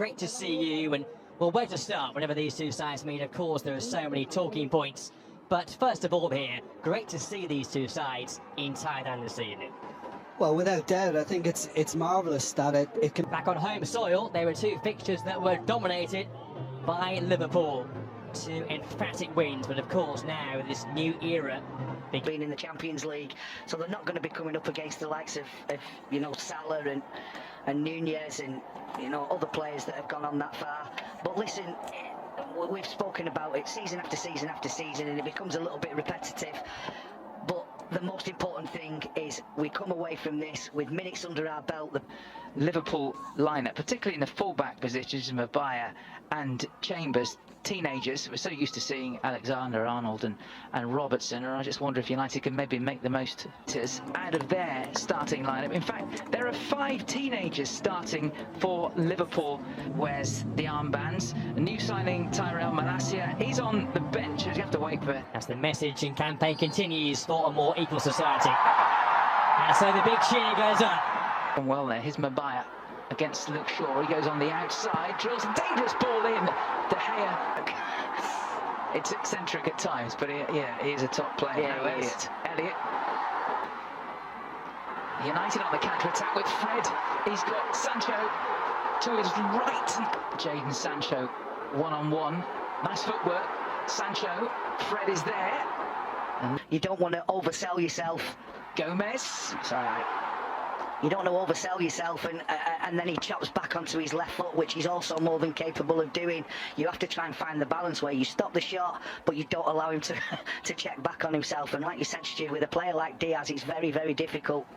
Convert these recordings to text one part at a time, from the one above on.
great to see you. And well, where to start whenever these two sides meet? Of course, there are so many talking points. But first of all here, great to see these two sides in Thailand this evening. Well, without doubt, I think it's marvellous that it can... Back on home soil, there were two fixtures that were dominated by Liverpool. Two emphatic wins, but of course now this new era being in the Champions League, so they're not going to be coming up against the likes of Salah and Nunez and other players that have gone on that far. But listen, we've spoken about it season after season after season, and it becomes a little bit repetitive. But the most important thing is we come away from this with minutes under our belt. The Liverpool lineup, particularly in the fullback positions, Mabaya and Chambers, teenagers. We're so used to seeing Alexander-Arnold and Robertson, and I just wonder if United can maybe make the most out of their starting lineup. In fact, there are 5 teenagers starting for Liverpool. Wears the armbands. A new signing, Tyrell Malacia, he's on the bench. You have to wait for it. As the message and campaign continues for a more equal society. And so the big cheer goes on. And well there, here's Mabaya against Luke Shaw. He goes on the outside, drills a dangerous ball in. De Gea. It's eccentric at times, but he is a top player. Yeah, Elliott. United on the counter-attack with Fred. He's got Sancho to his right. Jadon Sancho one-on-one. Nice footwork. Sancho. Fred is there. You don't want to oversell yourself. Gomez. It's all right. You don't want to oversell yourself, and then he chops back onto his left foot, which he's also more than capable of doing. You have to try and find the balance where you stop the shot, but you don't allow him to check back on himself. And like you said, Stu, with a player like Diaz, it's very, very difficult.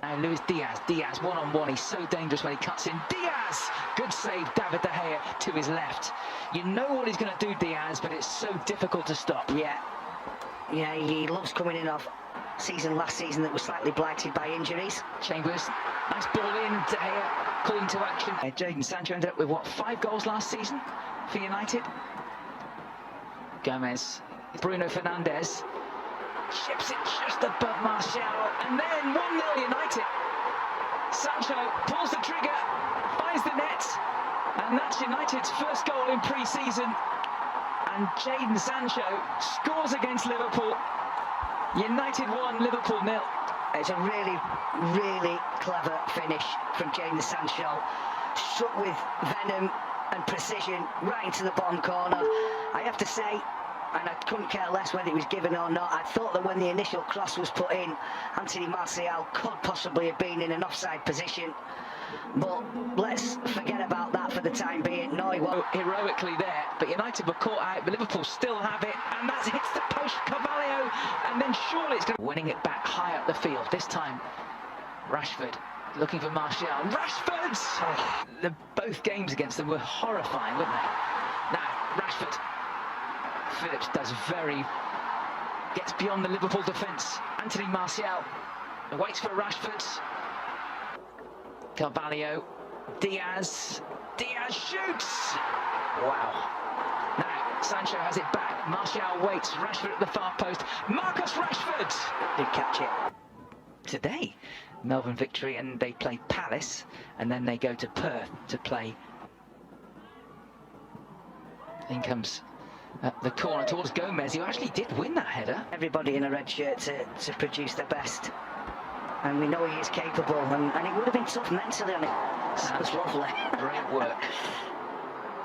Now Luis Diaz one-on-one. He's so dangerous when he cuts in. Diaz! Good save, David De Gea to his left. You know what he's going to do, Diaz, but it's so difficult to stop. Yeah, he loves coming in off last season that was slightly blighted by injuries. Chambers, nice ball in, De Gea calling to action. Jadon Sancho ended up with 5 goals last season for United. Gomez, Bruno Fernandes, chips it just above Martial, and then 1-0 United. Sancho pulls the trigger, finds the net, and that's United's first goal in pre-season. And Jadon Sancho scores against Liverpool. United 1, Liverpool 0. It's a really, really clever finish from Jadon Sancho. Struck with venom and precision right into the bottom corner. I have to say, and I couldn't care less whether it was given or not, I thought that when the initial cross was put in, Anthony Martial could possibly have been in an offside position. But let's forget about that for the time being. No, he won't. Heroically there, but United were caught out, but Liverpool still have it, and that hits the post, Carvalho, and then surely it's going to... Winning it back high up the field. This time, Rashford looking for Martial. Rashford! Oh, both games against them were horrifying, weren't they? Now, Rashford. Phillips gets beyond the Liverpool defence. Anthony Martial waits for Rashford. Carvalho, Diaz shoots! Wow. Now, Sancho has it back, Martial waits, Rashford at the far post, Marcus Rashford! Did catch it. Today, Melbourne victory, and they play Palace, and then they go to Perth to play. In comes the corner towards Gomez, who actually did win that header. Everybody in a red shirt to produce their best. And we know he is capable, and it would have been tough mentally on it. That was lovely. Great work.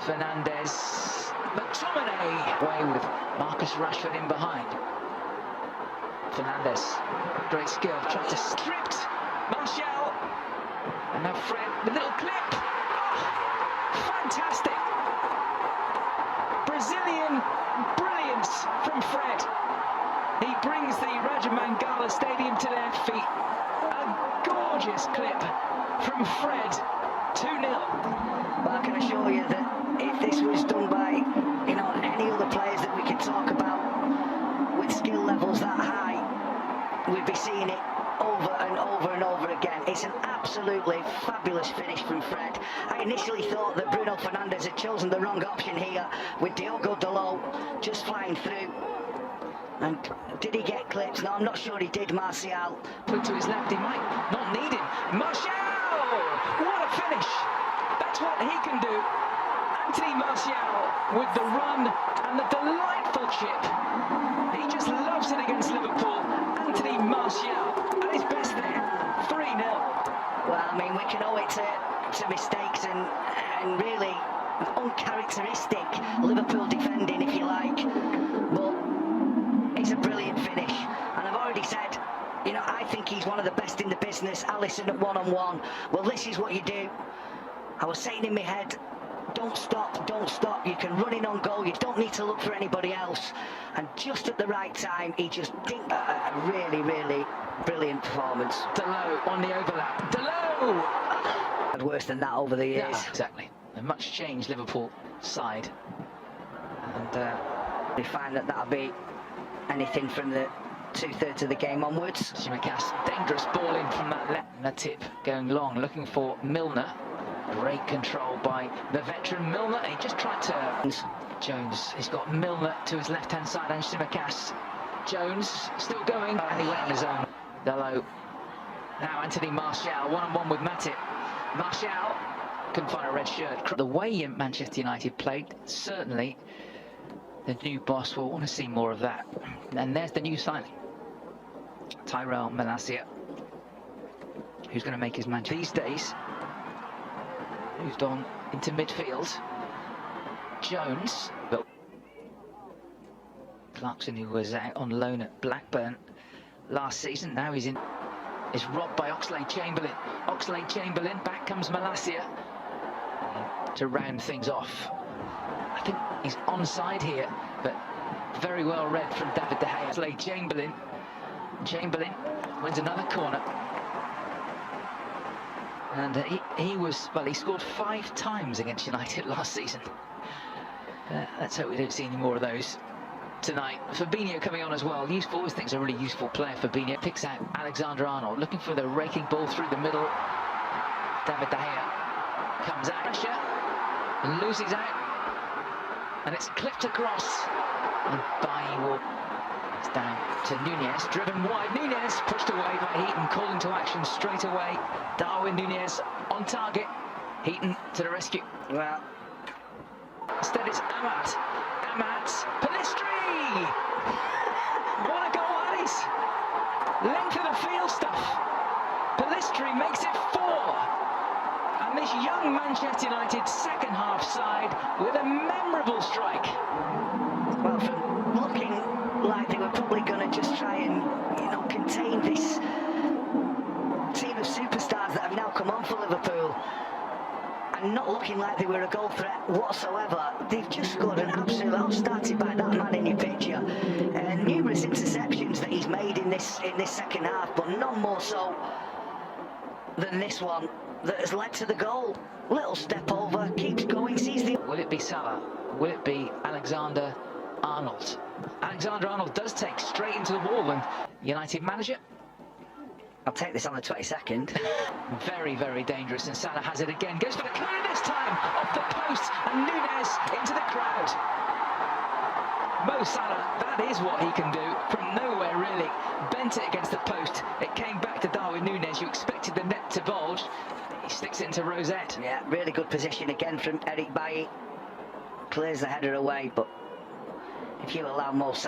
Fernandes, McTominay, away with Marcus Rashford in behind. Fernandes, great skill, tried to strip Martial, and now Fred, the little clip. Oh, fantastic. Brazilian brilliance from Fred. He brings the Raja Mangala Stadium to their feet. A gorgeous clip from Fred, 2-0. Well, I can assure you that if this was done by, any other players that we could talk about with skill levels that high, we'd be seeing it over and over and over again. It's an absolutely fabulous finish from Fred. I initially thought that Bruno Fernandes had chosen the wrong option here with Diogo Dalot just flying through. And did he get clipped? No, I'm not sure he did, Martial. Put to his left, he might not need him. Martial! What a finish! That's what he can do. Anthony Martial with the run and the delightful chip. He just loves it against Liverpool. Anthony Martial at his best there. 3-0. Well, I mean, we can owe it to mistakes and really uncharacteristic Liverpool defending, if you like. But it's a brilliant finish. And I've already said, you know, I think he's one of the best in the business. Alisson at one-on-one. Well, this is what you do. I was saying in my head, don't stop, don't stop. You can run in on goal. You don't need to look for anybody else. And just at the right time, he just dinked a really, really brilliant performance. Delo on the overlap. Delo! Had worse than that over the years. Yeah, exactly. A much changed Liverpool side. And we find that that'll be anything from the 2/3 of the game onwards. Tsimikas, dangerous ball in from that left. A tip going long, looking for Milner. Great control by the veteran Milner. He just tried to... Jones, he's got Milner to his left-hand side and Tsimikas. Jones still going, and he went in his own. Delo. Now Anthony Martial, one-on-one with Matip. Martial couldn't find a red shirt. The way Manchester United played, certainly the new boss will want to see more of that. And there's the new signing, Tyrell Malacia, who's going to make his man these days. Moved on into midfield. Jones, but Clarkson, who was out on loan at Blackburn last season, now he's in. Is robbed by Oxlade-Chamberlain. Oxlade-Chamberlain, back comes Malacia to round things off. I think he's onside here, but very well read from David De Gea. Oxlade-Chamberlain. Chamberlain wins another corner. And he scored 5 times against United last season. Let's hope we don't see any more of those tonight. Fabinho coming on as well. Useful, always thinks a really useful player. Fabinho picks out Alexander-Arnold, looking for the raking ball through the middle. David De Gea comes out, pressure, and loses out, and it's clipped across. And Bailly will. It's down to Nunez, driven wide. Nunez pushed away by Heaton, called into action straight away. Darwin Nunez on target. Heaton to the rescue. Well, instead it's Amat. Pelistri! What a goal that is! Length of the field stuff. Pelistri makes it 4. And this young Manchester United second half side with a memorable strike. Well, from looking like they were probably going to just try and, you know, contain this team of superstars that have now come on for Liverpool, and not looking like they were a goal threat whatsoever, they've just scored an absolute outstarted by that man in your picture. Numerous interceptions that he's made in this second half, but none more so than this one that has led to the goal. Little step over, keeps going, sees the... Will it be Salah? Will it be Alexander-Arnold? Alexander-Arnold does take straight into the wall, and United manager. I'll take this on the 22nd. Very, very dangerous, and Salah has it again. Goes for the clear this time, off the post, and Nunez into the crowd. Mo Salah, that is what he can do from nowhere, really. Bent it against the post. It came back to Darwin Nunez. You expected the net to bulge. He sticks it into Rosette. Yeah, really good position again from Eric Bailly. Clears the header away, but if you allow Mo Salah